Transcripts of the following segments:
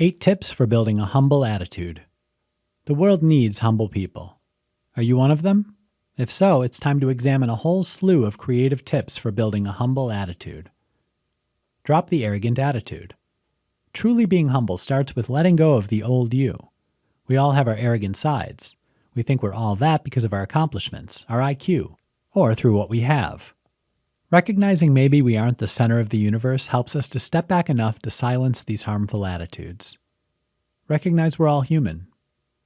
8 tips for building a humble attitude. The world needs humble people. Are you one of them? If so, it's time to examine a whole slew of creative tips for building a humble attitude. Drop the arrogant attitude. Truly being humble starts with letting go of the old you. We all have our arrogant sides. We think we're all that because of our accomplishments, our IQ, or through what we have. Recognizing maybe we aren't the center of the universe helps us to step back enough to silence these harmful attitudes. Recognize we're all human.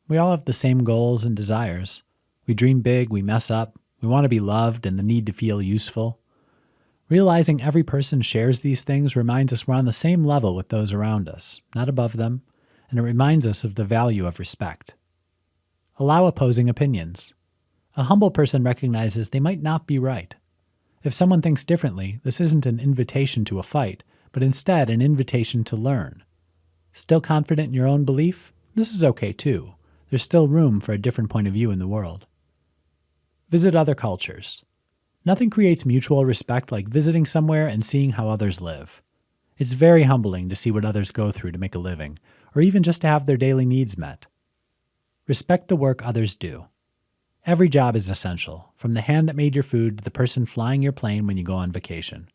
We all have the same goals and desires. We dream big, we mess up, we want to be loved and the need to feel useful. Realizing every person shares these things reminds us we're on the same level with those around us, not above them, and it reminds us of the value of respect. Allow opposing opinions. A humble person recognizes they might not be right. If someone thinks differently, this isn't an invitation to a fight, but instead an invitation to learn. Still confident in your own belief? This is okay too. There's still room for a different point of view in the world. Visit other cultures. Nothing creates mutual respect like visiting somewhere and seeing how others live. It's very humbling to see what others go through to make a living, or even just to have their daily needs met. Respect the work others do. Every job is essential, from the hand that made your food to the person flying your plane when you go on vacation.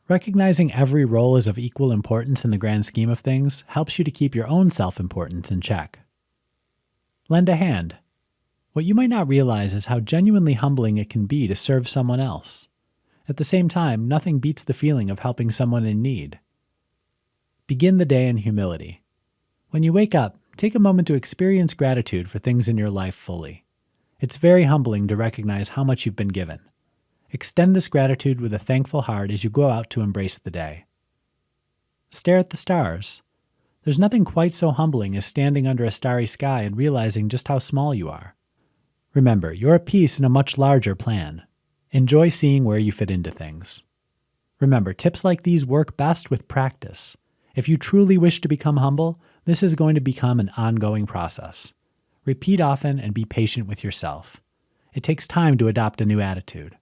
Recognizing every role is of equal importance in the grand scheme of things helps you to keep your own self-importance in check. Lend a hand. What you might not realize is how genuinely humbling it can be to serve someone else. At the same time, nothing beats the feeling of helping someone in need. Begin the day in humility. When you wake up, take a moment to experience gratitude for things in your life fully. It's very humbling to recognize how much you've been given. Extend this gratitude with a thankful heart as you go out to embrace the day. Stare at the stars. There's nothing quite so humbling as standing under a starry sky and realizing just how small you are. Remember, you're a piece in a much larger plan. Enjoy seeing where you fit into things. Remember, tips like these work best with practice. If you truly wish to become humble, this is going to become an ongoing process. Repeat often and be patient with yourself. It takes time to adopt a new attitude.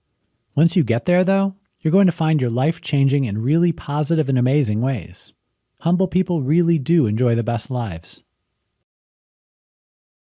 Once you get there, though, you're going to find your life changing in really positive and amazing ways. Humble people really do enjoy the best lives.